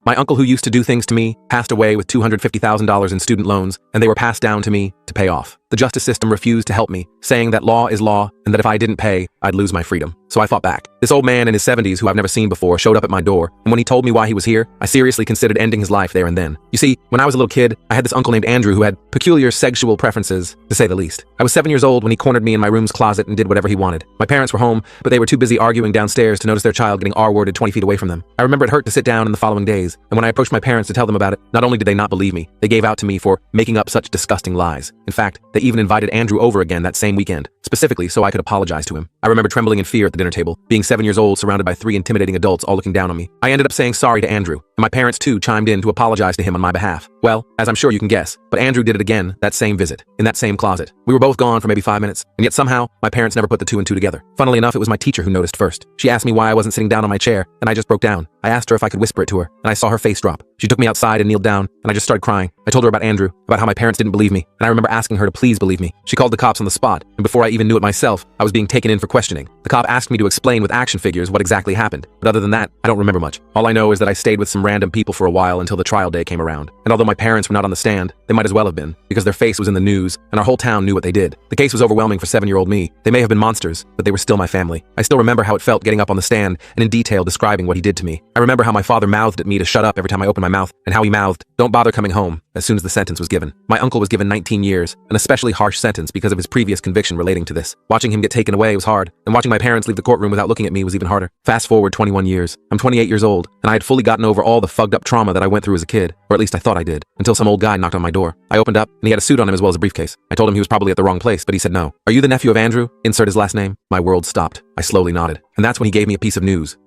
My uncle who used to do things to me passed away with $250,000 in student loans, and they were passed down to me to pay off. The justice system refused to help me, saying that law is law and that if I didn't pay, I'd lose my freedom. So I fought back. This old man in his 70s who I've never seen before showed up at my door, and when he told me why he was here, I seriously considered ending his life there and then. You see, when I was a little kid, I had this uncle named Andrew who had peculiar sexual preferences, to say the least. I was 7 years old when he cornered me in my room's closet and did whatever he wanted. My parents were home, but they were too busy arguing downstairs to notice their child getting R-worded 20 feet away from them. I remember it hurt to sit down in the following days, and when I approached my parents to tell them about it, not only did they not believe me, they gave out to me for making up such disgusting lies. In fact, they even invited Andrew over again that same weekend, specifically so I could apologize to him. I remember trembling in fear at the dinner table, being 7 years old surrounded by 3 intimidating adults all looking down on me. I ended up saying sorry to Andrew, and my parents too chimed in to apologize to him on my behalf. Well, as I'm sure you can guess, but Andrew did it again that same visit, in that same closet. We were both gone for maybe 5 minutes, and yet somehow, my parents never put the 2 and 2 together. Funnily enough, it was my teacher who noticed first. She asked me why I wasn't sitting down on my chair, and I just broke down. I asked her if I could whisper it to her, and I saw her face drop. She took me outside and kneeled down, and I just started crying. I told her about Andrew, about how my parents didn't believe me, and I remember asking her to please believe me. She called the cops on the spot, and before I even knew it myself, I was being taken in for questioning. The cop asked me to explain with action figures what exactly happened, but other than that, I don't remember much. All I know is that I stayed with some random people for a while until the trial day came around, and although my parents were not on the stand, they might as well have been, because their face was in the news, and our whole town knew what they did. The case was overwhelming for 7-year-old me. They may have been monsters, but they were still my family. I still remember how it felt getting up on the stand and in detail describing what he did to me. I remember how my father mouthed at me to shut up every time I opened my mouth, and how he mouthed, "Don't bother coming home," as soon as the sentence was given. My uncle was given 19 years, an especially harsh sentence because of his previous conviction relating to this. Watching him get taken away was hard, and watching my parents leave the courtroom without looking at me was even harder. Fast forward 21 years. I'm 28 years old, and I had fully gotten over all the fucked up trauma that I went through as a kid, or at least I thought I did, until some old guy knocked on my door. I opened up, and he had a suit on him as well as a briefcase. I told him he was probably at the wrong place, but he said no. "Are you the nephew of Andrew? Insert his last name." My world stopped. I slowly nodded. And that's when he gave me a piece of news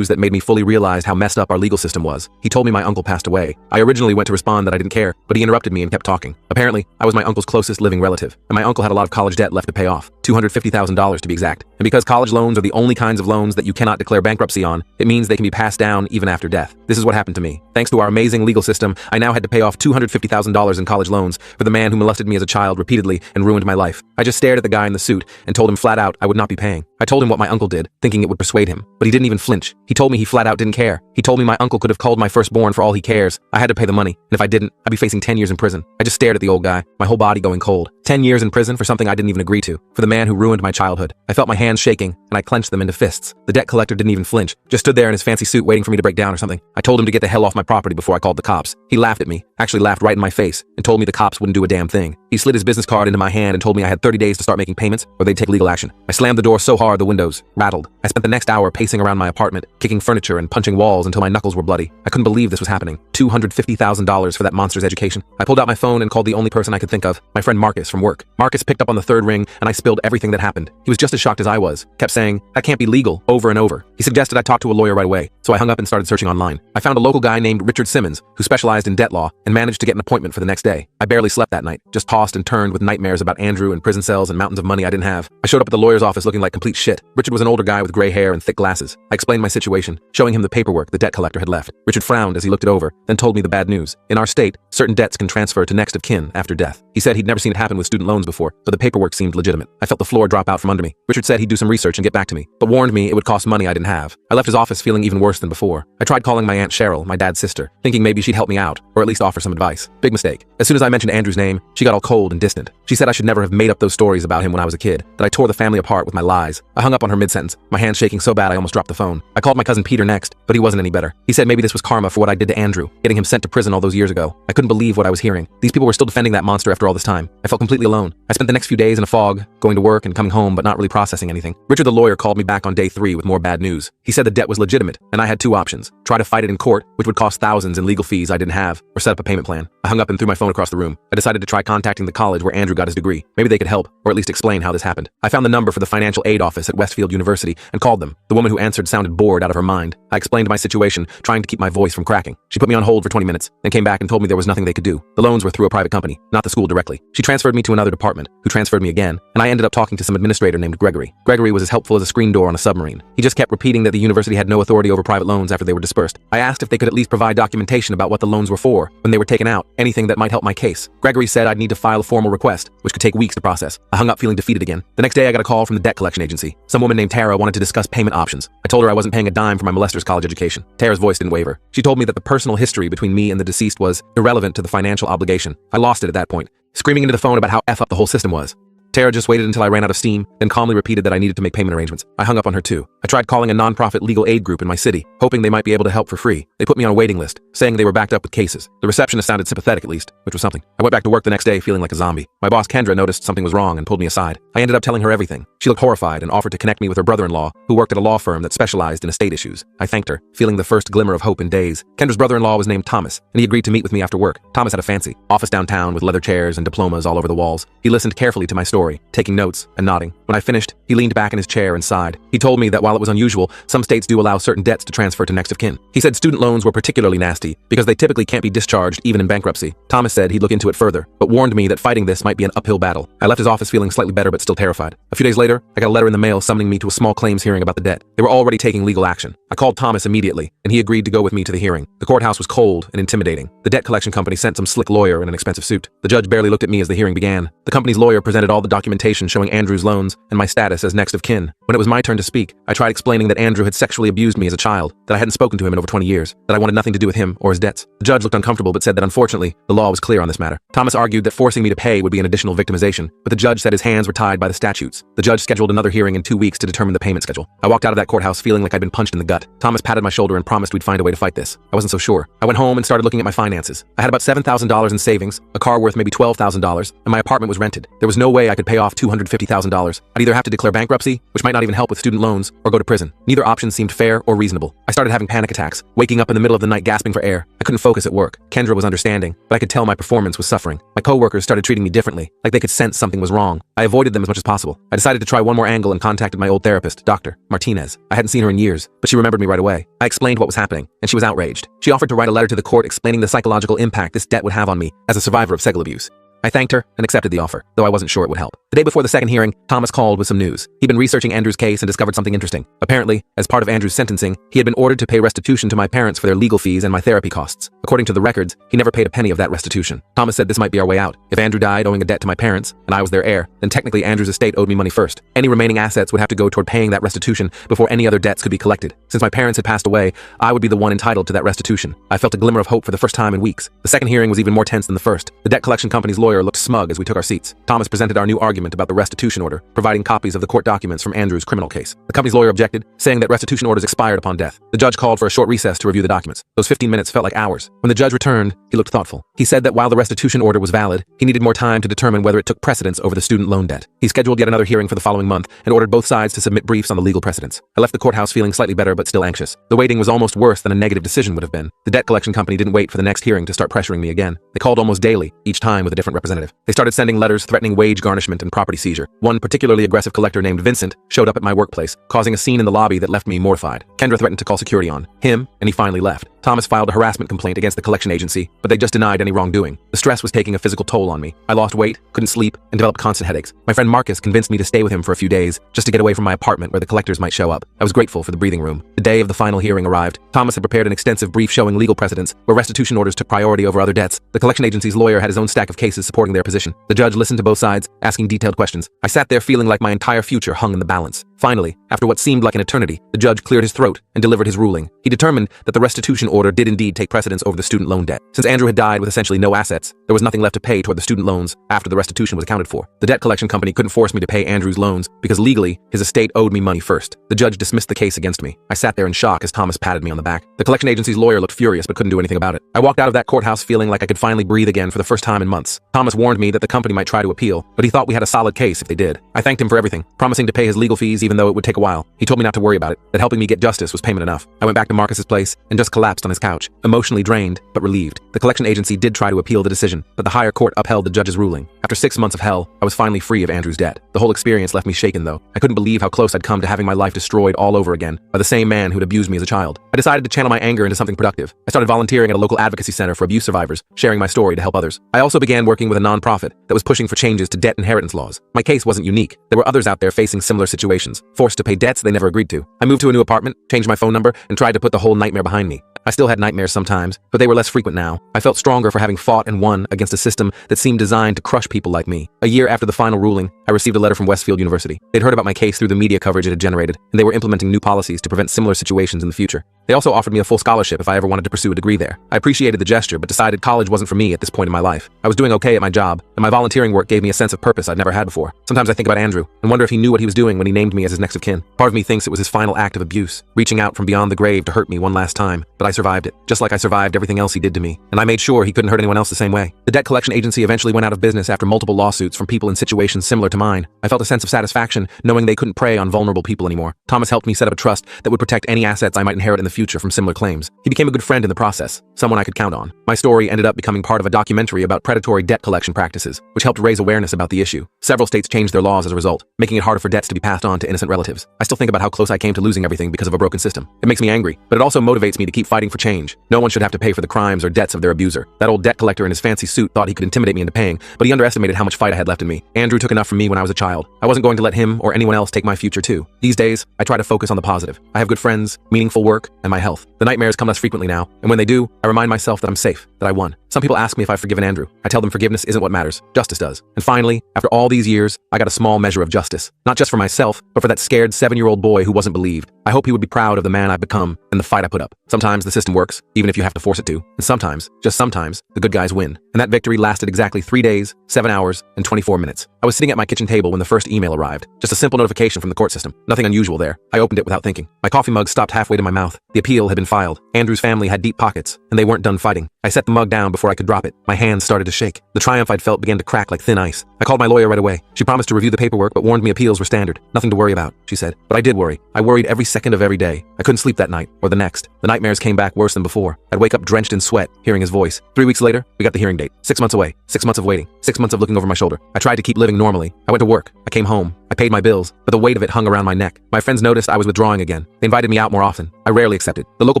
that made me fully realize how messed up our legal system was. He told me my uncle passed away. I originally went to respond that I didn't care, but he interrupted me and kept talking. Apparently, I was my uncle's closest living relative, and my uncle had a lot of college debt left to pay off, $250,000 to be exact. And because college loans are the only kinds of loans that you cannot declare bankruptcy on, it means they can be passed down even after death. This is what happened to me. Thanks to our amazing legal system, I now had to pay off $250,000 in college loans for the man who molested me as a child repeatedly and ruined my life. I just stared at the guy in the suit and told him flat out I would not be paying. I told him what my uncle did, thinking it would persuade him, but he didn't even flinch. He told me he flat out didn't care. He told me my uncle could have culled my firstborn for all he cares. I had to pay the money, and if I didn't, I'd be facing 10 years in prison. I just stared at the old guy, my whole body going cold. 10 years in prison for something I didn't even agree to, for the man who ruined my childhood. I felt my hands shaking, and I clenched them into fists. The debt collector didn't even flinch, just stood there in his fancy suit waiting for me to break down or something. I told him to get the hell off my property before I called the cops. He laughed at me, actually laughed right in my face, and told me the cops wouldn't do a damn thing. He slid his business card into my hand and told me I had 30 days to start making payments, or they'd take legal action. I slammed the door so hard the windows rattled. I spent the next hour pacing around my apartment, kicking furniture and punching walls until my knuckles were bloody. I couldn't believe this was happening. $250,000 for that monster's education. I pulled out my phone and called the only person I could think of, my friend Marcus from work. Marcus picked up on the third ring, and I spilled everything that happened. He was just as shocked as I was, kept saying, "That can't be legal," over and over. He suggested I talk to a lawyer right away, so I hung up and started searching online. I found a local guy named Richard Simmons, who specialized in debt law, and managed to get an appointment for the next day. I barely slept that night, just tossed and turned with nightmares about Andrew and prison cells and mountains of money I didn't have. I showed up at the lawyer's office looking like complete shit. Richard was an older guy with gray hair and thick glasses. I explained my situation, showing him the paperwork the debt collector had left. Richard frowned as he looked it over, then told me the bad news. In our state, certain debts can transfer to next of kin after death. He said he'd never seen it happen with student loans before, but the paperwork seemed legitimate. I felt the floor drop out from under me. Richard said he'd do some research and get back to me, but warned me it would cost money I didn't have. I left his office feeling even worse than before. I tried calling my Aunt Cheryl, my dad's sister, thinking maybe she'd help me out, or at least offer some advice. Big mistake. As soon as I mentioned Andrew's name, she got all cold and distant. She said I should never have made up those stories about him when I was a kid, that I tore the family apart with my lies. I hung up on her mid-sentence, my hands shaking so bad I almost dropped the phone. I called my cousin Peter next, but he wasn't any better. He said maybe this was karma for what I did to Andrew, getting him sent to prison all those years ago. I couldn't believe what I was hearing. These people were still defending that monster after all this time. I felt completely alone. I spent the next few days in a fog, going to work and coming home but not really processing anything. Richard the lawyer called me back on day 3 with more bad news. He said the debt was legitimate, and I had 2 options. Try to fight it in court, which would cost thousands in legal fees I didn't have, or set up a payment plan. I hung up and threw my phone across the room. I decided to try contacting the college where Andrew got his degree. Maybe they could help, or at least explain how this happened. I found the number for the financial aid office at Westfield University and called them. The woman who answered sounded bored out of her mind. I explained my situation, trying to keep my voice from cracking. She put me on hold for 20 minutes, then came back and told me there was nothing they could do. The loans were through a private company, not the school directly. She transferred me to another department, who transferred me again, and I ended up talking to some administrator named Gregory. Gregory was as helpful as a screen door on a submarine. He just kept repeating that the university had no authority over private loans after they were dispersed dispersed, I asked if they could at least provide documentation about what the loans were for when they were taken out, anything that might help my case. Gregory said I'd need to file a formal request, which could take weeks to process. I hung up feeling defeated again. The next day I got a call from the debt collection agency. Some woman named Tara wanted to discuss payment options. I told her I wasn't paying a dime for my molester's college education. Tara's voice didn't waver. She told me that the personal history between me and the deceased was irrelevant to the financial obligation. I lost it at that point, screaming into the phone about how F up the whole system was. Tara just waited until I ran out of steam, then calmly repeated that I needed to make payment arrangements. I hung up on her too. I tried calling a non-profit legal aid group in my city, hoping they might be able to help for free. They put me on a waiting list, saying they were backed up with cases. The receptionist sounded sympathetic at least, which was something. I went back to work the next day feeling like a zombie. My boss Kendra noticed something was wrong and pulled me aside. I ended up telling her everything. She looked horrified and offered to connect me with her brother-in-law, who worked at a law firm that specialized in estate issues. I thanked her, feeling the first glimmer of hope in days. Kendra's brother-in-law was named Thomas, and he agreed to meet with me after work. Thomas had a fancy office downtown with leather chairs and diplomas all over the walls. He listened carefully to my story, taking notes and nodding. When I finished, he leaned back in his chair and sighed. He told me that while it was unusual, some states do allow certain debts to transfer to next of kin. He said student loans were particularly nasty because they typically can't be discharged even in bankruptcy. Thomas said he'd look into it further, but warned me that fighting this might be an uphill battle. I left his office feeling slightly better but still terrified. A few days later, I got a letter in the mail summoning me to a small claims hearing about the debt. They were already taking legal action. I called Thomas immediately, and he agreed to go with me to the hearing. The courthouse was cold and intimidating. The debt collection company sent some slick lawyer in an expensive suit. The judge barely looked at me as the hearing began. The company's lawyer presented all the documentation showing Andrew's loans and my status as next of kin. When it was my turn to speak, I tried explaining that Andrew had sexually abused me as a child, that I hadn't spoken to him in over 20 years, that I wanted nothing to do with him or his debts. The judge looked uncomfortable but said that unfortunately, the law was clear on this matter. Thomas argued that forcing me to pay would be an additional victimization, but the judge said his hands were tied by the statutes. The judge scheduled another hearing in 2 weeks to determine the payment schedule. I walked out of that courthouse feeling like I'd been punched in the gut. Thomas patted my shoulder and promised we'd find a way to fight this. I wasn't so sure. I went home and started looking at my finances. I had about $7,000 in savings, a car worth maybe $12,000, and my apartment was rented. There was no way I could pay off $250,000. I'd either have to declare bankruptcy, which might not even help with student loans, or go to prison. Neither option seemed fair or reasonable. I started having panic attacks, waking up in the middle of the night gasping for air. I couldn't focus at work. Kendra was understanding, but I could tell my performance was suffering. My coworkers started treating me differently, like they could sense something was wrong. I avoided them as much as possible. I decided to try one more angle and contacted my old therapist, Dr. Martinez. I hadn't seen her in years, but she remembered me right away. I explained what was happening, and she was outraged. She offered to write a letter to the court explaining the psychological impact this debt would have on me as a survivor of sexual abuse. I thanked her and accepted the offer, though I wasn't sure it would help. The day before the second hearing, Thomas called with some news. He'd been researching Andrew's case and discovered something interesting. Apparently, as part of Andrew's sentencing, he had been ordered to pay restitution to my parents for their legal fees and my therapy costs. According to the records, he never paid a penny of that restitution. Thomas said this might be our way out. If Andrew died owing a debt to my parents, and I was their heir, then technically Andrew's estate owed me money first. Any remaining assets would have to go toward paying that restitution before any other debts could be collected. Since my parents had passed away, I would be the one entitled to that restitution. I felt a glimmer of hope for the first time in weeks. The second hearing was even more tense than the first. The debt collection company's lawyer looked smug as we took our seats. Thomas presented our new argument about the restitution order, providing copies of the court documents from Andrew's criminal case. The company's lawyer objected, saying that restitution orders expired upon death. The judge called for a short recess to review the documents. Those 15 minutes felt like hours. When the judge returned, he looked thoughtful. He said that while the restitution order was valid, he needed more time to determine whether it took precedence over the student loan debt. He scheduled yet another hearing for the following month and ordered both sides to submit briefs on the legal precedents. I left the courthouse feeling slightly better but still anxious. The waiting was almost worse than a negative decision would have been. The debt collection company didn't wait for the next hearing to start pressuring me again. They called almost daily, each time with a different representative. They started sending letters threatening wage garnishment and property seizure. One particularly aggressive collector named Vincent showed up at my workplace, causing a scene in the lobby that left me mortified. Kendra threatened to call security on him, and he finally left. Thomas filed a harassment complaint against the collection agency, but they just denied any wrongdoing. The stress was taking a physical toll on me. I lost weight, couldn't sleep, and developed constant headaches. My friend Marcus convinced me to stay with him for a few days, just to get away from my apartment where the collectors might show up. I was grateful for the breathing room. The day of the final hearing arrived. Thomas had prepared an extensive brief showing legal precedents, where restitution orders took priority over other debts. The collection agency's lawyer had his own stack of cases supporting their position. The judge listened to both sides, asking detailed questions. I sat there feeling like my entire future hung in the balance. Finally, after what seemed like an eternity, the judge cleared his throat and delivered his ruling. He determined that the restitution order did indeed take precedence over the student loan debt. Since Andrew had died with essentially no assets, there was nothing left to pay toward the student loans after the restitution was accounted for. The debt collection company couldn't force me to pay Andrew's loans because legally, his estate owed me money first. The judge dismissed the case against me. I sat there in shock as Thomas patted me on the back. The collection agency's lawyer looked furious but couldn't do anything about it. I walked out of that courthouse feeling like I could finally breathe again for the first time in months. Thomas warned me that the company might try to appeal, but he thought we had a solid case if they did. I thanked him for everything, promising to pay his legal fees even though it would take a while. He told me not to worry about it, that helping me get justice was payment enough. I went back to Marcus's place and just collapsed on his couch, emotionally drained but relieved. The collection agency did try to appeal the decision, but the higher court upheld the judge's ruling. After 6 months of hell, I was finally free of Andrew's debt. The whole experience left me shaken though. I couldn't believe how close I'd come to having my life destroyed all over again by the same man who'd abused me as a child. I decided to channel my anger into something productive. I started volunteering at a local advocacy center for abuse survivors, sharing my story to help others. I also began working with a nonprofit that was pushing for changes to debt inheritance laws. My case wasn't unique. There were others out there facing similar situations. loans, forced to pay debts they never agreed to. I moved to a new apartment, changed my phone number, and tried to put the whole nightmare behind me. I still had nightmares sometimes, but they were less frequent now. I felt stronger for having fought and won against a system that seemed designed to crush people like me. A year after the final ruling, I received a letter from Westfield University. They'd heard about my case through the media coverage it had generated, and they were implementing new policies to prevent similar situations in the future. They also offered me a full scholarship if I ever wanted to pursue a degree there. I appreciated the gesture, but decided college wasn't for me at this point in my life. I was doing okay at my job, and my volunteering work gave me a sense of purpose I'd never had before. Sometimes I think about Andrew and wonder if he knew what he was doing when he named me as his next of kin. Part of me thinks it was his final act of abuse, reaching out from beyond the grave to hurt me one last time, but I survived it, just like I survived everything else he did to me, and I made sure he couldn't hurt anyone else the same way. The debt collection agency eventually went out of business after multiple lawsuits from people in situations similar to mine. I felt a sense of satisfaction knowing they couldn't prey on vulnerable people anymore. Thomas helped me set up a trust that would protect any assets I might inherit in the future from similar claims. He became a good friend in the process, someone I could count on. My story ended up becoming part of a documentary about predatory debt collection practices, which helped raise awareness about the issue. Several states changed their laws as a result, making it harder for debts to be passed on to innocent relatives. I still think about how close I came to losing everything because of a broken system. It makes me angry, but it also motivates me to keep fighting for change. No one should have to pay for the crimes or debts of their abuser. That old debt collector in his fancy suit thought he could intimidate me into paying, but he underestimated how much fight I had left in me. Andrew took enough from me when I was a child. I wasn't going to let him or anyone else take my future too. These days, I try to focus on the positive. I have good friends, meaningful work, and my health. The nightmares come less frequently now, and when they do, I remind myself that I'm safe, that I won. Some people ask me if I've forgiven Andrew. I tell them forgiveness isn't what matters. Justice does. And finally, after all these years, I got a small measure of justice. Not just for myself, but for that scared 7-year-old boy who wasn't believed. I hope he would be proud of the man I've become and the fight I put up. Sometimes the system works, even if you have to force it to. And sometimes, just sometimes, the good guys win. And that victory lasted exactly 3 days, 7 hours, and 24 minutes. I was sitting at my kitchen table when the first email arrived. Just a simple notification from the court system. Nothing unusual there. I opened it without thinking. My coffee mug stopped halfway to my mouth. The appeal had been filed. Andrew's family had deep pockets, and they weren't done fighting. I set the mug down before I could drop it. My hands started to shake. The triumph I'd felt began to crack like thin ice. I called my lawyer right away. She promised to review the paperwork, but warned me appeals were standard. Nothing to worry about, she said. But I did worry. I worried every second of every day. I couldn't sleep that night, or the next. The nightmares came back worse than before. I'd wake up drenched in sweat, hearing his voice. 3 weeks later, we got the hearing date. 6 months away. 6 months of waiting. 6 months of looking over my shoulder. I tried to keep living normally. I went to work. I came home. I paid my bills, but the weight of it hung around my neck. My friends noticed I was withdrawing again. They invited me out more often. I rarely accepted. The local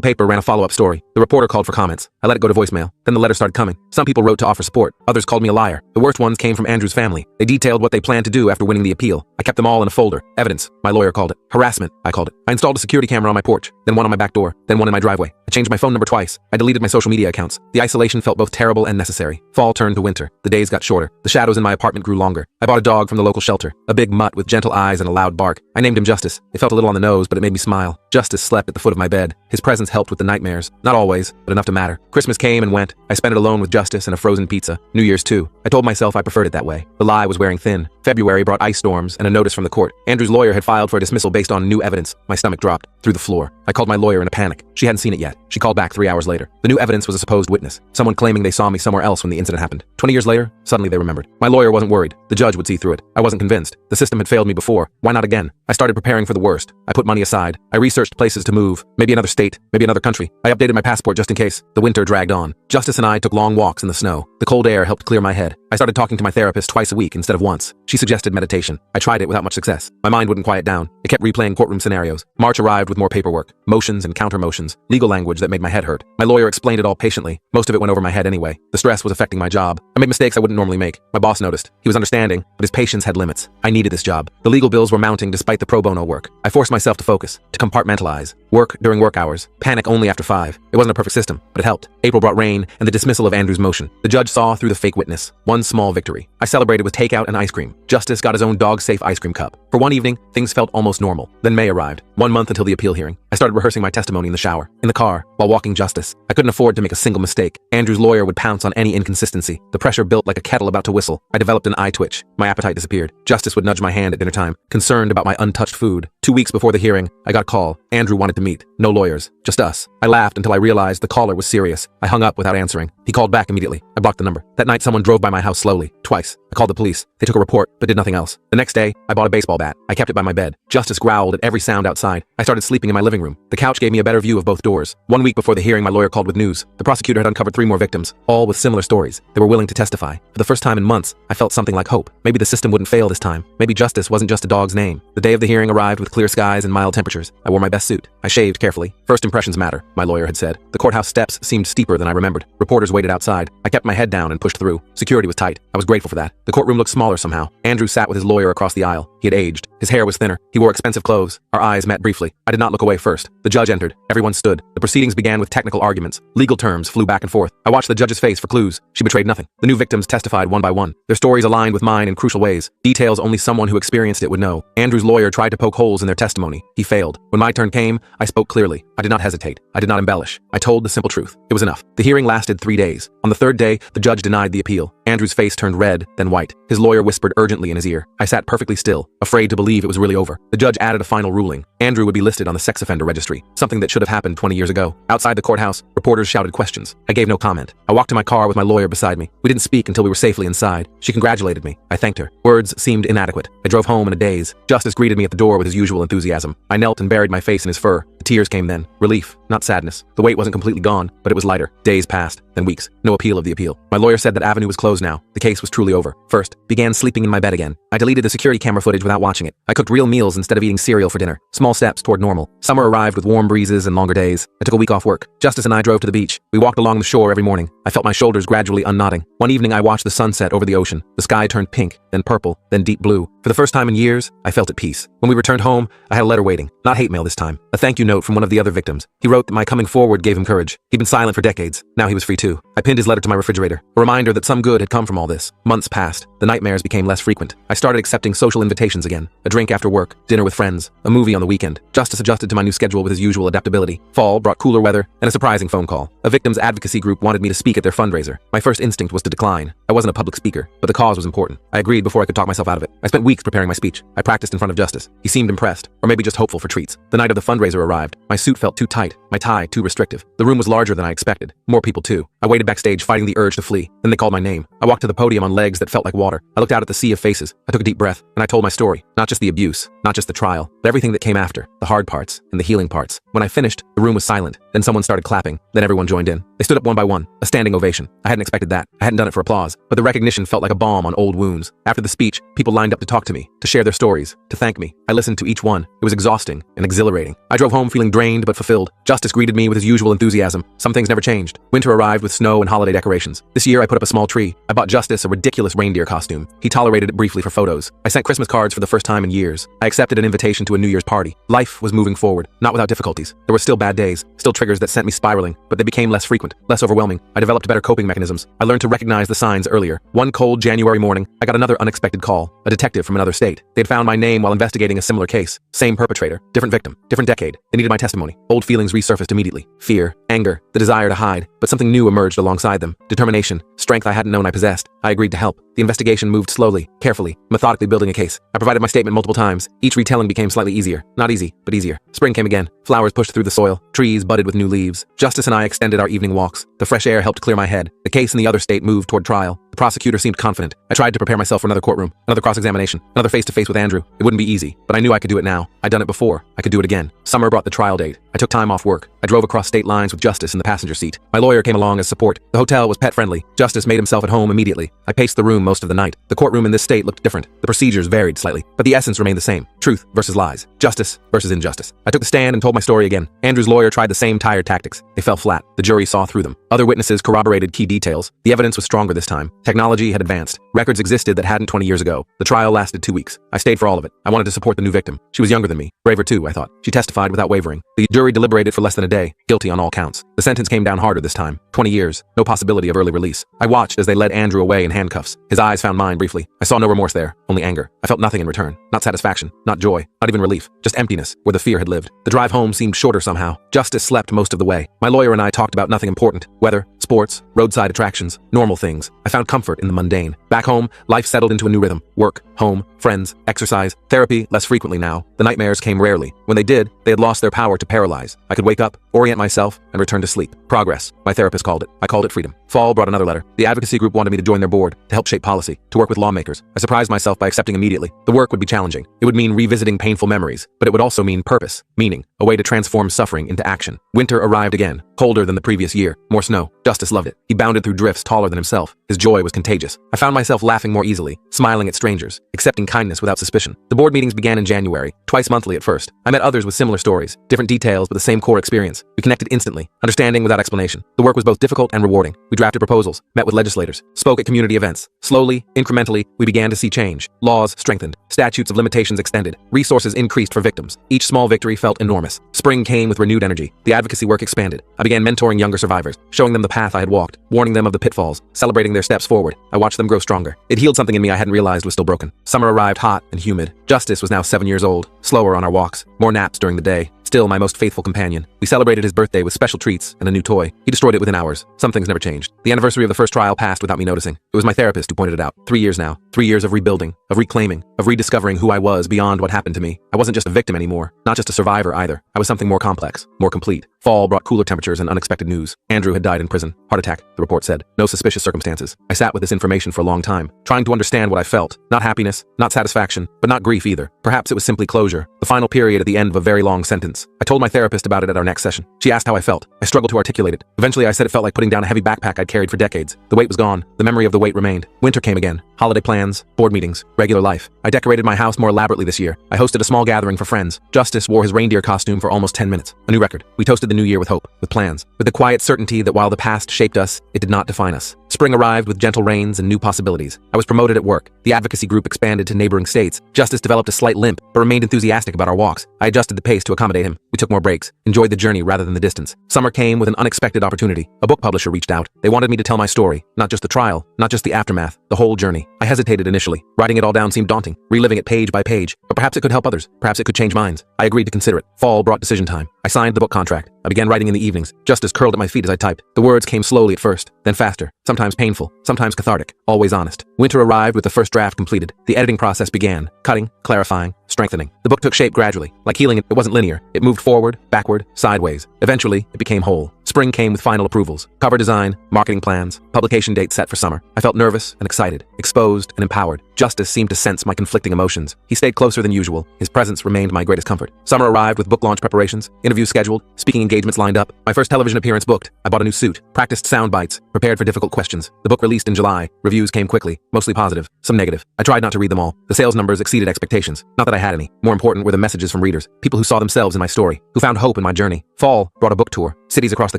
paper ran a follow-up story. The reporter called for comments. I let it go to voicemail. Then the letters started coming. Some people wrote to offer support. Others called me a liar. The worst ones came from Andrew's family. They detailed what they planned to do after winning the appeal. I kept them all in a folder. Evidence, my lawyer called it. Harassment, I called it. I installed a security camera on my porch, then one on my back door, then one in my driveway. I changed my phone number twice. I deleted my social media accounts. The isolation felt both terrible and necessary. Fall turned to winter. The days got shorter. The shadows in my apartment grew longer. I bought a dog from the local shelter, a big mutt with gentle eyes and a loud bark. I named him Justice. It felt a little on the nose, but it made me smile. Justice slept at the foot of my bed. His presence helped with the nightmares. Not always, but enough to matter. Christmas came and went. I spent it alone with Justice and a frozen pizza. New Year's too. I told myself I preferred it that way. The lie was wearing thin. February brought ice storms and a notice from the court. Andrew's lawyer had filed for a dismissal based on new evidence. My stomach dropped through the floor. I called my lawyer in a panic. She hadn't seen it yet. She called back 3 hours later. The new evidence was a supposed witness, someone claiming they saw me somewhere else when the incident happened. 20 years later, suddenly they remembered. My lawyer wasn't worried. The judge would see through it. I wasn't convinced. The system had failed me before. Why not again? I started preparing for the worst. I put money aside. I researched places to move. Maybe another state, maybe another country. I updated my passport just in case. The winter dragged on. Justice and I took long walks in the snow. The cold air helped clear my head. I started talking to my therapist twice a week instead of once. She suggested meditation. I tried it without much success. My mind wouldn't quiet down. It kept replaying courtroom scenarios. March arrived with more paperwork, motions and counter motions, legal language that made my head hurt. My lawyer explained it all patiently. Most of it went over my head anyway. The stress was affecting my job. I made mistakes I wouldn't normally make. My boss noticed. He was understanding, but his patience had limits. I needed this job. The legal bills were mounting despite the pro bono work. I forced myself to focus, to compartmentalize. Work during work hours. Panic only after 5. It wasn't a perfect system, but it helped. April brought rain and the dismissal of Andrew's motion. The judge saw through the fake witness. One small victory. I celebrated with takeout and ice cream. Justice got his own dog-safe ice cream cup. For one evening, things felt almost normal. Then May arrived. 1 month until the appeal hearing. I started rehearsing my testimony in the shower, in the car, while walking Justice. I couldn't afford to make a single mistake. Andrew's lawyer would pounce on any inconsistency. The pressure built like a kettle about to whistle. I developed an eye twitch. My appetite disappeared. Justice would nudge my hand at dinner time, concerned about my untouched food. 2 weeks before the hearing, I got a call. Andrew wanted to meet. No lawyers, just us. I laughed until I realized the caller was serious. I hung up without answering. He called back immediately. I blocked the number. That night, someone drove by my house slowly, twice. I called the police. They took a report, but did nothing else. The next day, I bought a baseball bat. I kept it by my bed. Justice growled at every sound outside. I started sleeping in my living room. The couch gave me a better view of both doors. 1 week before the hearing, my lawyer called with news. The prosecutor had uncovered 3 more victims, all with similar stories. They were willing to testify. For the first time in months, I felt something like hope. Maybe the system wouldn't fail this time. Maybe justice wasn't just a dog's name. The day of the hearing arrived with clear skies and mild temperatures. I wore my best suit. I shaved carefully. carefully. First impressions matter, my lawyer had said. The courthouse steps seemed steeper than I remembered. Reporters waited outside. I kept my head down and pushed through. Security was tight. I was grateful for that. The courtroom looked smaller somehow. Andrew sat with his lawyer across the aisle. He had aged. His hair was thinner. He wore expensive clothes. Our eyes met briefly. I did not look away first. The judge entered. Everyone stood. The proceedings began with technical arguments. Legal terms flew back and forth. I watched the judge's face for clues. She betrayed nothing. The new victims testified one by one. Their stories aligned with mine in crucial ways. Details only someone who experienced it would know. Andrew's lawyer tried to poke holes in their testimony. He failed. When my turn came, I spoke clearly. I did not hesitate. I did not embellish. I told the simple truth. It was enough. The hearing lasted 3 days. On the third day, the judge denied the appeal. Andrew's face turned red, then white. His lawyer whispered urgently in his ear. I sat perfectly still, afraid to believe it was really over. The judge added a final ruling. Andrew would be listed on the sex offender registry, something that should have happened 20 years ago. Outside the courthouse, reporters shouted questions. I gave no comment. I walked to my car with my lawyer beside me. We didn't speak until we were safely inside. She congratulated me. I thanked her. Words seemed inadequate. I drove home in a daze. Justice greeted me at the door with his usual enthusiasm. I knelt and buried my face in his fur. The tears came then. Relief, not sadness. The weight wasn't completely gone, but it was lighter. Days passed, then weeks. No appeal of the appeal. My lawyer said that avenue was closed now. The case was truly over. First, began sleeping in my bed again. I deleted the security camera footage without watching it. I cooked real meals instead of eating cereal for dinner. Small steps toward normal. Summer arrived with warm breezes and longer days. I took a week off work. Justice and I drove to the beach. We walked along the shore every morning. I felt my shoulders gradually unknotting. One evening I watched the sunset over the ocean. The sky turned pink, then purple, then deep blue. For the first time in years, I felt at peace. When we returned home, I had a letter waiting. Not hate mail this time. A thank you note from one of the other victims. He wrote that my coming forward gave him courage. He'd been silent for decades. Now he was free too. I pinned his letter to my refrigerator. A reminder that some good had come from all this. Months passed. The nightmares became less frequent. I started accepting social invitations again. A drink after work, dinner with friends, a movie on the weekend. Justice adjusted to my new schedule with his usual adaptability. Fall brought cooler weather and a surprising phone call. A victims advocacy group wanted me to speak at their fundraiser. My first instinct was to decline. I wasn't a public speaker, but the cause was important. I agreed before I could talk myself out of it. I spent weeks preparing my speech. I practiced in front of Justice. He seemed impressed, or maybe just hopeful for treats. The night of the fundraiser arrived. My suit felt too tight, my tie too restrictive. The room was larger than I expected. More people too. I waited backstage fighting the urge to flee. Then they called my name. I walked to the podium on legs that felt like water. I looked out at the sea of faces. I took a deep breath, and I told my story. Not just the abuse, not just the trial, but everything that came after. The hard parts and the healing parts. When I finished, the room was silent. Then someone started clapping. Then everyone joined in. They stood up one by one. A standing ovation. I hadn't expected that. I hadn't done it for applause. But the recognition felt like a balm on old wounds. After the speech, people lined up to talk to me, to share their stories, to thank me. I listened to each one. It was exhausting and exhilarating. I drove home feeling drained but fulfilled. Justice greeted me with his usual enthusiasm. Some things never changed. Winter arrived with snow and holiday decorations. This year I put up a small tree. I bought Justice a ridiculous reindeer costume. He tolerated it briefly for photos. I sent Christmas cards for the first time in years. I accepted an invitation to a New Year's party. Life was moving forward, not without difficulties. There were still bad days, still triggers that sent me spiraling, but they became less frequent, less overwhelming. I developed better coping mechanisms. I learned to recognize the signs earlier. One cold January morning, I got another unexpected call. A detective from another state. They'd found my name while investigating a similar case. Same perpetrator, different victim, different decade. They needed my testimony. Old feelings resurfaced immediately. Fear, anger, the desire to hide. But something new emerged alongside them. Determination, strength I hadn't known I possessed. I agreed to help. The investigation moved slowly, carefully, methodically building a case. I provided my statement multiple times. Each retelling became slightly easier. Not easy, but easier. Spring came again. Flowers pushed through the soil. Trees budded with new leaves. Justice and I extended our evening walks. The fresh air helped clear my head. The case in the other state moved toward trial. The prosecutor seemed confident. I tried to prepare myself for another courtroom, another cross-examination, another face-to-face with Andrew. It wouldn't be easy, but I knew I could do it now. I'd done it before. I could do it again. Summer brought the trial date. I took time off work. I drove across state lines with Justice in the passenger seat. My lawyer came along as support. The hotel was pet-friendly. Justice made himself at home immediately. I paced the room most of the night. The courtroom in this state looked different. The procedures varied slightly, but the essence remained the same. Truth versus lies. Justice versus injustice. I took the stand and told my story again. Andrew's lawyer tried the same tired tactics. They fell flat. The jury saw through them. Other witnesses corroborated key details. The evidence was stronger this time. Technology had advanced. Records existed that hadn't 20 years ago. The trial lasted 2 weeks. I stayed for all of it. I wanted to support the new victim. She was younger than me. Braver too, I thought. She testified without wavering. The jury deliberated for less than a day. Guilty on all counts. The sentence came down harder this time. 20 years. No possibility of early release. I watched as they led Andrew away in handcuffs. His eyes found mine briefly. I saw no remorse there. Only anger. I felt nothing in return. Not satisfaction. Not joy. Not even relief. Just emptiness, where the fear had lived. The drive home seemed shorter somehow. Justice slept most of the way. My lawyer and I talked about nothing important. Weather, sports, roadside attractions, normal things. I found comfort in the mundane. Back home, life settled into a new rhythm. Work, home, friends, exercise, therapy less frequently now. The nightmares came rarely. When they did, they had lost their power to paralyze. I could wake up, orient myself, and return to sleep. Progress, my therapist called it. I called it freedom. Fall brought another letter. The advocacy group wanted me to join their board, to help shape policy, to work with lawmakers. I surprised myself by accepting immediately. The work would be challenging. It would mean revisiting painful memories, but it would also mean purpose, meaning, a way to transform suffering into action. Winter arrived again. colder than the previous year, more snow. Justice loved it. He bounded through drifts taller than himself. His joy was contagious. I found myself laughing more easily, smiling at strangers, accepting kindness without suspicion. The board meetings began in January, twice monthly at first. I met others with similar stories, different details but the same core experience. We connected instantly, understanding without explanation. The work was both difficult and rewarding. We drafted proposals, met with legislators, spoke at community events. Slowly, incrementally, we began to see change. Laws strengthened, statutes of limitations extended, resources increased for victims. Each small victory felt enormous. Spring came with renewed energy. The advocacy work expanded. I began mentoring younger survivors, showing them the path I had walked, warning them of the pitfalls, celebrating their steps forward. I watched them grow stronger. It healed something in me I hadn't realized was still broken. Summer arrived hot and humid. Justice was now 7 years old, slower on our walks, more naps during the day. Still my most faithful companion. We celebrated his birthday with special treats and a new toy. He destroyed it within hours. Some things never changed. The anniversary of the first trial passed without me noticing. It was my therapist who pointed it out. 3 years now. 3 years of rebuilding, of reclaiming, of rediscovering who I was beyond what happened to me. I wasn't just a victim anymore, not just a survivor either. I was something more complex, more complete. Fall brought cooler temperatures and unexpected news. Andrew had died in prison. Heart attack, the report said. No suspicious circumstances. I sat with this information for a long time, trying to understand what I felt. Not happiness, not satisfaction, but not grief either. Perhaps it was simply closure, the final period at the end of a very long sentence. I told my therapist about it at our next session. She asked how I felt. I struggled to articulate it. Eventually I said it felt like putting down a heavy backpack I'd carried for decades. The weight was gone. The memory of the weight remained. Winter came again. Holiday plans, board meetings, regular life. I decorated my house more elaborately this year. I hosted a small gathering for friends. Justice wore his reindeer costume for almost 10 minutes. A new record. We toasted the new year with hope, with plans, with the quiet certainty that while the past shaped us, it did not define us. Spring arrived with gentle rains and new possibilities. I was promoted at work. The advocacy group expanded to neighboring states. Justice developed a slight limp, but remained enthusiastic about our walks. I adjusted the pace to accommodate him. We took more breaks, enjoyed the journey rather than the distance. Summer came with an unexpected opportunity. A book publisher reached out. They wanted me to tell my story, not just the trial, not just the aftermath, the whole journey. I hesitated initially. Writing it all down seemed daunting, reliving it page by page, but perhaps it could help others. Perhaps it could change minds. I agreed to consider it. Fall brought decision time. I signed the book contract. I began writing in the evenings. Justice curled at my feet as I typed. The words came slowly at first, then faster, sometimes painful, sometimes cathartic, always honest. Winter arrived with the first draft completed. The editing process began, cutting, clarifying, strengthening. The book took shape gradually. Like healing, it wasn't linear. It moved forward, backward, sideways. Eventually, it became whole. Spring came with final approvals, cover design, marketing plans, publication date set for summer. I felt nervous and excited, exposed and empowered. Justice seemed to sense my conflicting emotions. He stayed closer than usual. His presence remained my greatest comfort. Summer arrived with book launch preparations, interviews scheduled, speaking engagements lined up, my first television appearance booked. I bought a new suit, practiced sound bites, prepared for difficult questions. The book released in July. Reviews came quickly, mostly positive, some negative. I tried not to read them all. The sales numbers exceeded expectations. Not that I had any. More important were the messages from readers, people who saw themselves in my story, who found hope in my journey. Fall brought a book tour, cities across the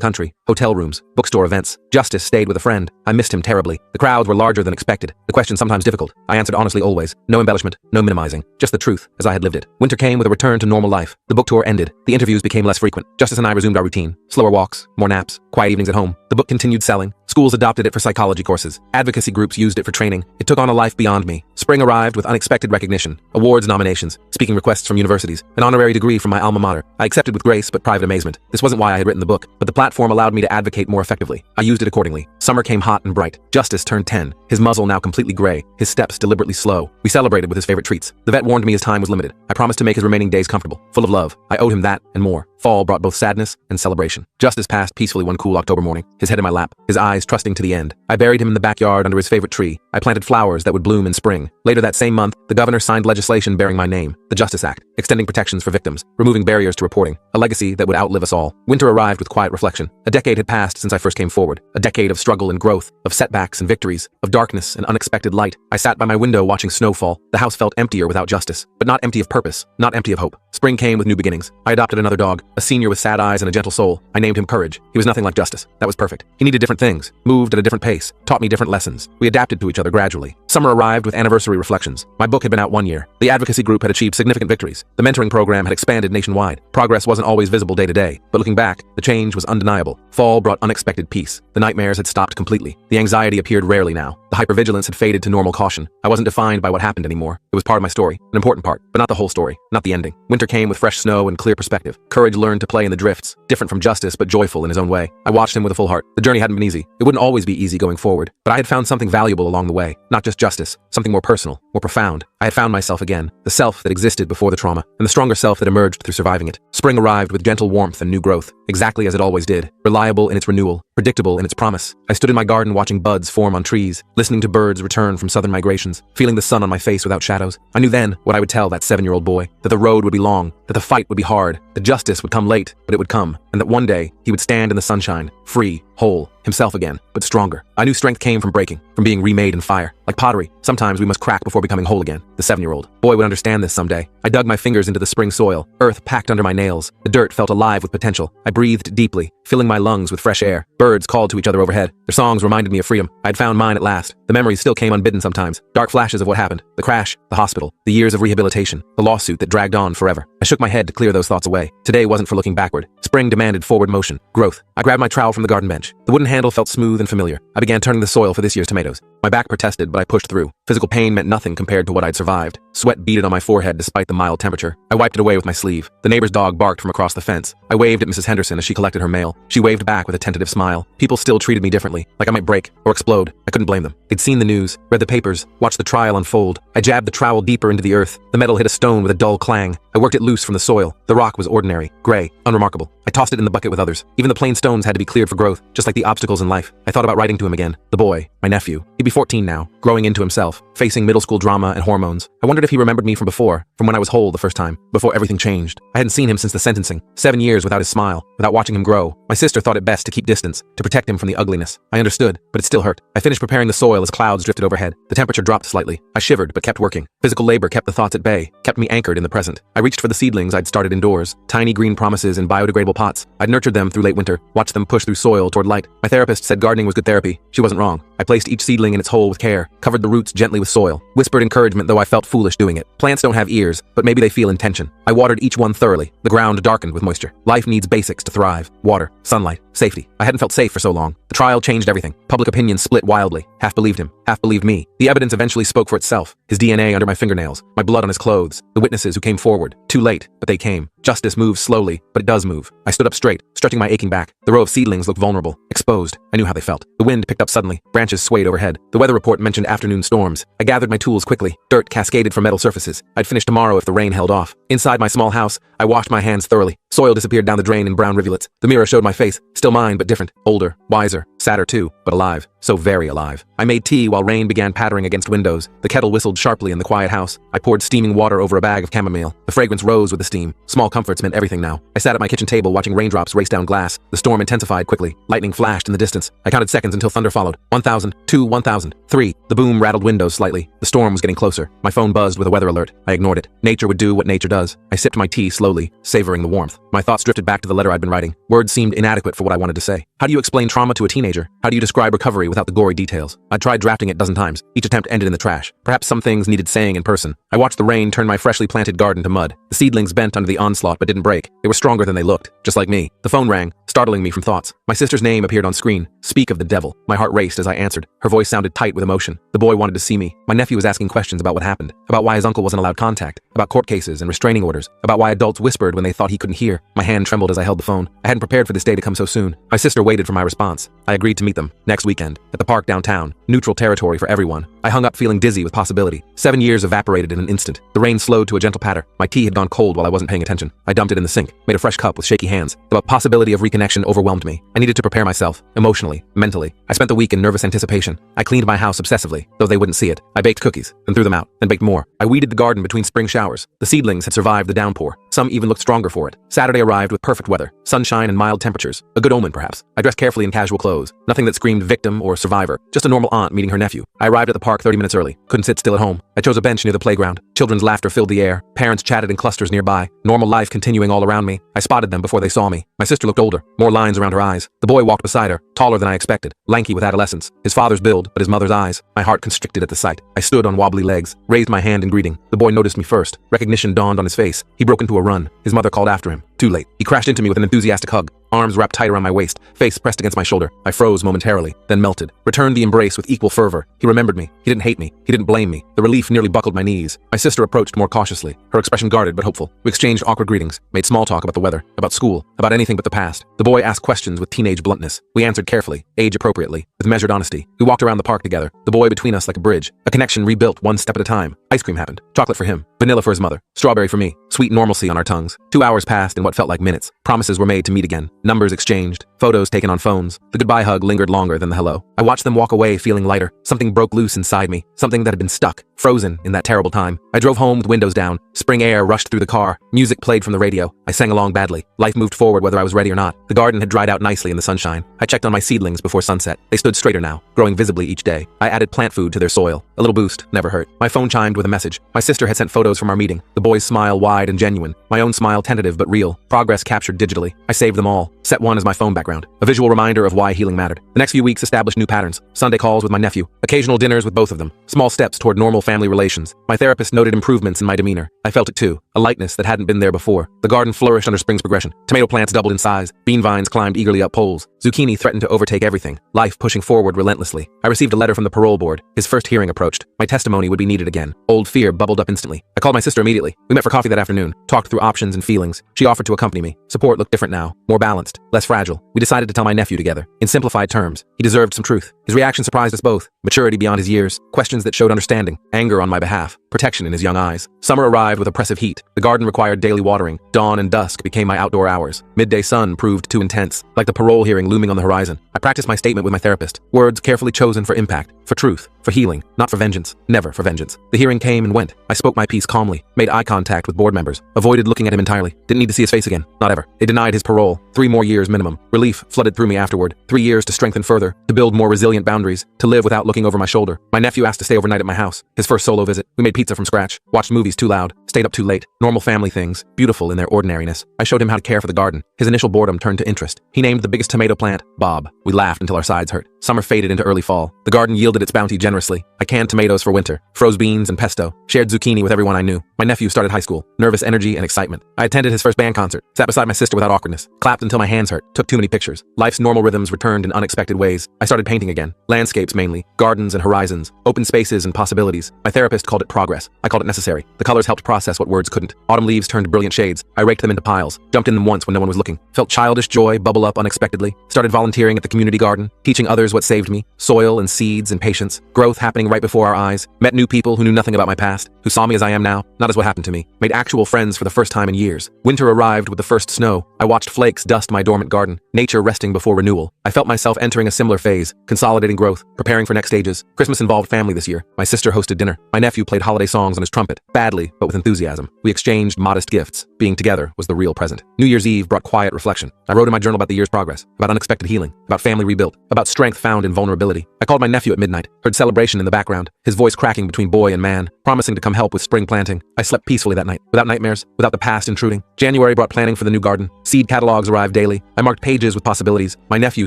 country, hotel rooms, bookstore events. Justice stayed with a friend. I missed him terribly. The crowds were larger than expected. The questions sometimes difficult. I answered honestly always. No embellishment, no minimizing. Just the truth, as I had lived it. Winter came with a return to normal life. The book tour ended. The interviews became less frequent. Justice and I resumed our routine. Slower walks, more naps, quiet evenings at home. The book continued selling. Schools adopted it for psychology courses. Advocacy groups used it for training. It took on a life beyond me. Spring arrived with unexpected recognition, awards nominations, speaking requests from universities, an honorary degree from my alma mater. I accepted with grace but private amazement. This wasn't why I had written the book, but the platform allowed me to advocate more effectively. I used it accordingly. Summer came hot and bright. Justice turned 10, his muzzle now completely gray, his steps deliberately slow. We celebrated with his favorite treats. The vet warned me his time was limited. I promised to make his remaining days comfortable, full of love. I owed him that and more. Fall brought both sadness and celebration. Justice passed peacefully one cool October morning, his head in my lap, his eyes trusting to the end. I buried him in the backyard under his favorite tree. I planted flowers that would bloom in spring. Later that same month, the governor signed legislation bearing my name, the Justice Act, extending protections for victims, removing barriers to reporting, a legacy that would outlive us all. Winter arrived with quiet reflection. A decade had passed since I first came forward, a decade of struggle and growth, of setbacks and victories, of darkness and unexpected light. I sat by my window watching snow fall. The house felt emptier without justice, but not empty of purpose, not empty of hope. Spring came with new beginnings. I adopted another dog, a senior with sad eyes and a gentle soul. I named him Courage. He was nothing like Justice. That was perfect. He needed different things, moved at a different pace, taught me different lessons. We adapted to each other gradually. Summer arrived with anniversary reflections. My book had been out 1 year. The advocacy group had achieved significant victories. The mentoring program had expanded nationwide. Progress wasn't always visible day to day, but looking back, the change was undeniable. Fall brought unexpected peace. The nightmares had stopped completely. The anxiety appeared rarely now. The hypervigilance had faded to normal caution. I wasn't defined by what happened anymore. It was part of my story, an important part, but not the whole story, not the ending. Winter came with fresh snow and clear perspective. Courage learned to play in the drifts, different from Justice but joyful in his own way. I watched him with a full heart. The journey hadn't been easy. It wouldn't always be easy going forward, but I had found something valuable along the way. Not just justice, something more personal, more profound. I had found myself again, the self that existed before the trauma, and the stronger self that emerged through surviving it. Spring arrived with gentle warmth and new growth, exactly as it always did, reliable in its renewal, predictable in its promise. I stood in my garden watching buds form on trees, listening to birds return from southern migrations, feeling the sun on my face without shadows. I knew then what I would tell that 7-year-old boy, that the road would be long, that the fight would be hard, that justice would come late, but it would come, and that one day he would stand in the sunshine, free, whole, himself again, but stronger. I knew strength came from breaking, from being remade in fire. Like pottery, sometimes we must crack before becoming whole again. The 7-year-old boy would understand this someday. I dug my fingers into the spring soil, earth packed under my nails. The dirt felt alive with potential. I breathed deeply, filling my lungs with fresh air. Birds called to each other overhead. Their songs reminded me of freedom. I had found mine at last. The memories still came unbidden sometimes. Dark flashes of what happened. The crash, the hospital, the years of rehabilitation, the lawsuit that dragged on forever. I shook my head to clear those thoughts away. Today wasn't for looking backward. Spring demanded forward motion, growth. I grabbed my trowel from the garden bench. The wooden handle felt smooth and familiar. I began turning the soil for this year's tomatoes. My back protested, but I pushed through. Physical pain meant nothing compared to what I'd survived. Sweat beaded on my forehead despite the mild temperature. I wiped it away with my sleeve. The neighbor's dog barked from across the fence. I waved at Mrs. Henderson as she collected her mail. She waved back with a tentative smile. People still treated me differently, like I might break or explode. I couldn't blame them. They'd seen the news, read the papers, watched the trial unfold. I jabbed the trowel deeper into the earth. The metal hit a stone with a dull clang. I worked it loose from the soil. The rock was ordinary, gray, unremarkable. I tossed it in the bucket with others. Even the plain stones had to be cleared for growth, just like the obstacles in life. I thought about writing to him again. The boy, my nephew. He'd be 14 now, growing into himself, facing middle school drama and hormones. I wondered if he remembered me from before, from when I was whole the first time, before everything changed. I hadn't seen him since the sentencing. 7 years without his smile, without watching him grow. My sister thought it best to keep distance, to protect him from the ugliness. I understood, but it still hurt. I finished preparing the soil as clouds drifted overhead. The temperature dropped slightly. I shivered, but kept working. Physical labor kept the thoughts at bay, kept me anchored in the present. I reached for the seedlings I'd started indoors, tiny green promises in biodegradable pots. I'd nurtured them through late winter, watched them push through soil toward light. My therapist said gardening was good therapy. She wasn't wrong. I placed each seedling in its hole with care, covered the roots gently with soil, whispered encouragement though I felt foolish doing it. Plants don't have ears, but maybe they feel intention. I watered each one thoroughly. The ground darkened with moisture. Life needs basics to thrive. Water, sunlight, safety. I hadn't felt safe for so long. The trial changed everything. Public opinion split wildly. Half believed him, half believed me. The evidence eventually spoke for itself. His DNA under my fingernails, my blood on his clothes, the witnesses who came forward. Too late, but they came. Justice moves slowly, but it does move. I stood up straight, stretching my aching back. The row of seedlings looked vulnerable, exposed. I knew how they felt. The wind picked up suddenly. Branches swayed overhead. The weather report mentioned afternoon storms. I gathered my tools quickly. Dirt cascaded from metal surfaces. I'd finish tomorrow if the rain held off. Inside my small house, I washed my hands thoroughly. Soil disappeared down the drain in brown rivulets. The mirror showed my face, still mine but different, older, wiser, sadder too, but alive. So very alive. I made tea while rain began pattering against windows. The kettle whistled sharply in the quiet house. I poured steaming water over a bag of chamomile. The fragrance rose with the steam. Small comforts meant everything now. I sat at my kitchen table watching raindrops race down glass. The storm intensified quickly. Lightning flashed in the distance. I counted seconds until thunder followed. 1,000, 2, 1,000, 3. The boom rattled windows slightly. The storm was getting closer. My phone buzzed with a weather alert. I ignored it. Nature would do what nature does. I sipped my tea slowly, savoring the warmth. My thoughts drifted back to the letter I'd been writing. Words seemed inadequate for what I wanted to say. How do you explain trauma to a teenager? How do you describe recovery without the gory details? I'd tried drafting it a dozen times. Each attempt ended in the trash. Perhaps some things needed saying in person. I watched the rain turn my freshly planted garden to mud. The seedlings bent under the onslaught but didn't break. They were stronger than they looked, just like me. The phone rang, startling me from thoughts. My sister's name appeared on screen. Speak of the devil. My heart raced as I answered. Her voice sounded tight with emotion. The boy wanted to see me. My nephew was asking questions about what happened, about why his uncle wasn't allowed contact, about court cases and restraining orders, about why adults whispered when they thought he couldn't hear. My hand trembled as I held the phone. I hadn't prepared for this day to come so soon. My sister waited for my response. I agreed to meet them next weekend at the park downtown. Neutral territory for everyone. I hung up feeling dizzy with possibility. 7 years evaporated in an instant. The rain slowed to a gentle patter. My tea had gone cold while I wasn't paying attention. I dumped it in the sink, made a fresh cup with shaky hands. The possibility of reconnection overwhelmed me. I needed to prepare myself, emotionally, mentally. I spent the week in nervous anticipation. I cleaned my house obsessively, though they wouldn't see it. I baked cookies, then threw them out, then baked more. I weeded the garden between spring showers. The seedlings had survived the downpour. Some even looked stronger for it. Saturday arrived with perfect weather, sunshine and mild temperatures. A good omen, perhaps. I dressed carefully in casual clothes. Nothing that screamed victim or survivor. Just a normal aunt meeting her nephew. I arrived at the park 30 minutes early. Couldn't sit still at home. I chose a bench near the playground. Children's laughter filled the air. Parents chatted in clusters nearby. Normal life continuing all around me. I spotted them before they saw me. My sister looked older, more lines around her eyes. The boy walked beside her, taller than I expected, lanky with adolescence. His father's build, but his mother's eyes. My heart constricted at the sight. I stood on wobbly legs, raised my hand in greeting. The boy noticed me first. Recognition dawned on his face. He broke into a run. His mother called after him. Too late. He crashed into me with an enthusiastic hug. Arms wrapped tight around my waist, face pressed against my shoulder. I froze momentarily, then melted. Returned the embrace with equal fervor. He remembered me. He didn't hate me. He didn't blame me. The relief nearly buckled my knees. My sister approached more cautiously, her expression guarded but hopeful. We exchanged awkward greetings, made small talk about the weather, about school, about anything but the past. The boy asked questions with teenage bluntness. We answered carefully, age appropriately, with measured honesty. We walked around the park together, the boy between us like a bridge, a connection rebuilt one step at a time. Ice cream happened. Chocolate for him, vanilla for his mother, strawberry for me, sweet normalcy on our tongues. 2 hours passed in what felt like minutes. Promises were made to meet again, numbers exchanged, photos taken on phones. The goodbye hug lingered longer than the hello. I watched them walk away feeling lighter. Something broke loose inside me, something that had been stuck, frozen in that terrible time. I drove home with windows down. Spring air rushed through the car. Music played from the radio. I sang along badly. Life moved forward whether I was ready or not. The garden had dried out nicely in the sunshine. I checked on my seedlings before sunset. They stood straighter now, growing visibly each day. I added plant food to their soil. A little boost never hurt. My phone chimed with a message. My sister had sent photos from our meeting. The boy's smile wide and genuine. My own smile tentative but real. Progress captured digitally. I saved them all. Set one as my phone background. A visual reminder of why healing mattered. The next few weeks established new patterns. Sunday calls with my nephew. Occasional dinners with both of them. Small steps toward normal family relations. My therapist noted improvements in my demeanor. I felt it too. A lightness that hadn't been there before. The garden flourished under spring's progression. Tomato plants doubled in size. Bean vines climbed eagerly up poles. Zucchini threatened to overtake everything. Life pushing forward relentlessly. I received a letter from the parole board. His first hearing approached. My testimony would be needed again. Old fear bubbled up instantly. I called my sister immediately. We met for coffee that afternoon. Talked through options and feelings. She offered to accompany me. Support looked different now. More balanced. Less fragile. We decided to tell my nephew together. In simplified terms, he deserved some truth. His reaction surprised us both. Maturity beyond his years. Questions that showed understanding. Anger on my behalf. Protection in his young eyes. Summer arrived with oppressive heat. The garden required daily watering. Dawn and dusk became my outdoor hours. Midday sun proved too intense, like the parole hearing looming on the horizon. I practiced my statement with my therapist. Words carefully chosen for impact, for truth, for healing, not for vengeance, never for vengeance. The hearing came and went. I spoke my piece calmly, made eye contact with board members, avoided looking at him entirely. Didn't need to see his face again, not ever. They denied his parole. 3 more years minimum. Relief flooded through me afterward. 3 years to strengthen further, to build more resilient boundaries, to live without looking over my shoulder. My nephew asked to stay overnight at my house. His first solo visit. We made pizza from scratch, watched movies too loud, stayed up too late. Normal family things, beautiful in their ordinariness. I showed him how to care for the garden. His initial boredom turned to interest. He named the biggest tomato plant Bob. We laughed until our sides hurt. Summer faded into early fall. The garden yielded its bounty generously. I canned tomatoes for winter, froze beans and pesto, shared zucchini with everyone I knew. My nephew started high school, nervous energy and excitement. I attended his first band concert, sat beside my sister without awkwardness, clapped until my hands hurt, took too many pictures. Life's normal rhythms returned in unexpected ways. I started painting again. Landscapes mainly, gardens and horizons, open spaces and possibilities. My therapist called it progress. I called it necessary. The colors helped process what words couldn't. Autumn leaves turned brilliant shades. I raked them into piles, jumped in them once when no one was looking, felt childish joy bubble up unexpectedly, started volunteering at the community garden, teaching others what saved me, soil and seeds and patience, growth happening right before our eyes, met new people who knew nothing about my past, who saw me as I am now, not as what happened to me, made actual friends for the first time in years. Winter arrived with the first snow. I watched flakes dust my dormant garden, nature resting before renewal. I felt myself entering a similar phase, consolidating growth, preparing for next stages. Christmas involved family this year. My sister hosted dinner. My nephew played holiday songs on his trumpet, badly, but with enthusiasm. We exchanged modest gifts. Being together was the real present. New Year's Eve brought quiet reflection. I wrote in my journal about the year's progress, about unexpected healing, about family rebuilt, about strength found in vulnerability. I called my nephew at midnight, heard celebration in the background, his voice cracking between boy and man, promising to come help with spring planting. I slept peacefully that night, without nightmares, without the past intruding. January brought planning for the new garden. Seed catalogs arrived daily. I marked pages with possibilities. My nephew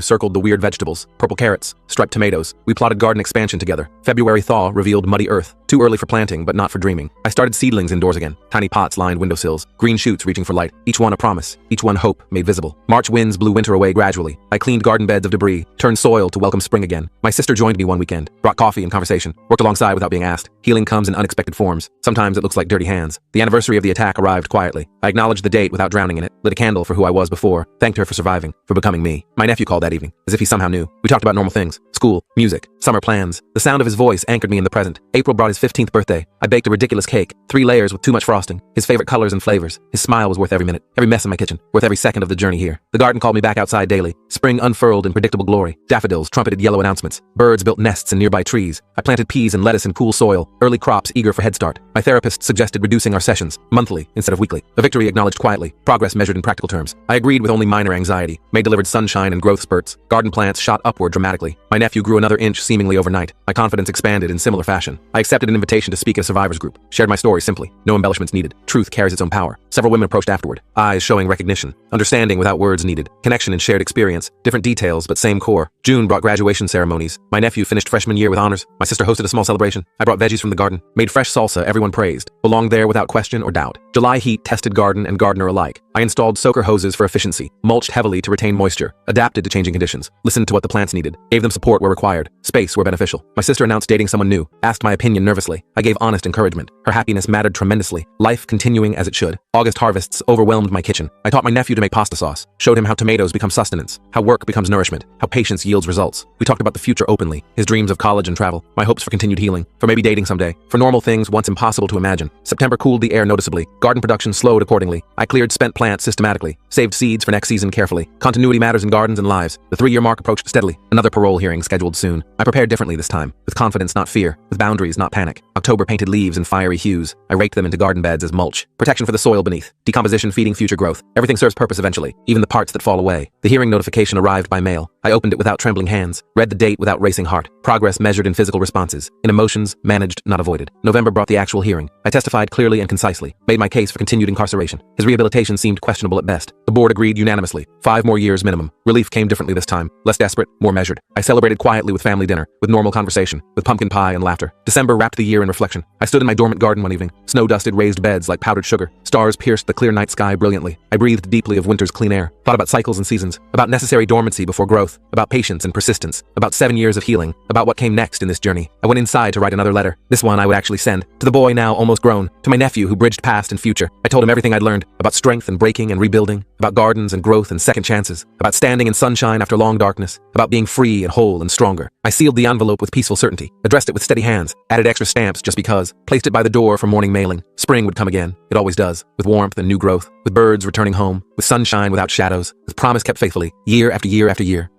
circled the weird vegetables, purple carrots, striped tomatoes. We plotted garden expansion together. February thaw revealed muddy earth, too early for planting, but not for dreaming. I started seedlings indoors again, tiny pots lined windowsills, green shoots reaching for light, each one a promise, each one hope made visible. March winds blew winter away gradually. I cleaned garden beds of debris, turned soil to welcome spring again. My sister joined me one weekend, brought coffee and conversation, worked alongside without being asked. Healing comes in unexpected forms. Sometimes it looks like dirty hands. The anniversary of the attack arrived quietly. I acknowledged the date without drowning in it, lit a candle for who I was before, thanked her for surviving, for becoming me. My nephew called that evening, as if he somehow knew. We talked about normal things, school, music, summer plans. The sound of his voice anchored me in the present. April brought his 15th birthday. I baked a ridiculous cake, 3 layers with too much frosting, his favorite colors and flavors. His smile was worth every minute, every mess in my kitchen, worth every second of the journey here. The garden called me back outside daily. Spring unfurled in predictable glory. Daffodils trumpeted yellow announcements. Birds built nests in nearby trees. I planted peas and lettuce in cool soil, early crops eager for head start. My therapist suggested reducing our sessions, monthly instead of weekly. A victory acknowledged quietly, progress measured in practical terms. I agreed with only minor anxiety. May delivered sunshine and growth spurts. Garden plants shot upward dramatically. My nephew grew another inch seemingly overnight. My confidence expanded in similar fashion. I accepted an invitation to speak at a survivors group. Shared my story simply. No embellishments needed. Truth carries its own power. Several women approached afterward, eyes showing recognition, understanding without words needed, connection and shared experience, different details but same core. June brought graduation ceremonies. My nephew finished freshman year with honors. My sister hosted a small celebration. I brought veggies from the garden, made fresh salsa everyone praised, belonged there without question or doubt. July heat tested garden and gardener alike. I installed installed soaker hoses for efficiency, mulched heavily to retain moisture, adapted to changing conditions, listened to what the plants needed, gave them support where required, space where beneficial. My sister announced dating someone new, asked my opinion nervously. I gave honest encouragement. Her happiness mattered tremendously, life continuing as it should. August harvests overwhelmed my kitchen. I taught my nephew to make pasta sauce, showed him how tomatoes become sustenance, how work becomes nourishment, how patience yields results. We talked about the future openly, his dreams of college and travel, my hopes for continued healing, for maybe dating someday, for normal things once impossible to imagine. September cooled the air noticeably. Garden production slowed accordingly. I cleared spent plants systematically, saved seeds for next season carefully. Continuity matters in gardens and lives. The 3-year mark approached steadily. Another parole hearing scheduled soon. I prepared differently this time, with confidence, not fear, with boundaries, not panic. October painted leaves in fiery hues. I raked them into garden beds as mulch. Protection for the soil beneath. Decomposition feeding future growth. Everything serves purpose eventually, even the parts that fall away. The hearing notification arrived by mail. I opened it without trembling hands, read the date without racing heart. Progress measured in physical responses, in emotions managed, not avoided. November brought the actual hearing. I testified clearly and concisely, made my case for continued incarceration. His rehabilitation seemed questionable at best. The board agreed unanimously. 5 more years minimum. Relief came differently this time. Less desperate, more measured. I celebrated quietly with family dinner, with normal conversation, with pumpkin pie and laughter. December wrapped the year in reflection. I stood in my dormant garden one evening. Snow-dusted raised beds like powdered sugar. Stars pierced the clear night sky brilliantly. I breathed deeply of winter's clean air. Thought about cycles and seasons, about necessary dormancy before growth, about patience and persistence, about 7 years of healing, about what came next in this journey. I went inside to write another letter. This one I would actually send to the boy now almost grown, to my nephew who bridged past and future. I told him everything I'd learned about strength and breaking and rebuilding, about gardens and growth and second chances, about standing in sunshine after long darkness, about being free and whole and stronger. I sealed the envelope with peaceful certainty, addressed it with steady hands, added extra stamps just because, placed it by the door for morning mailing. Spring would come again. It always does, with warmth and new growth, with birds returning home, with sunshine without shadows, with promise kept faithfully, year after year after year.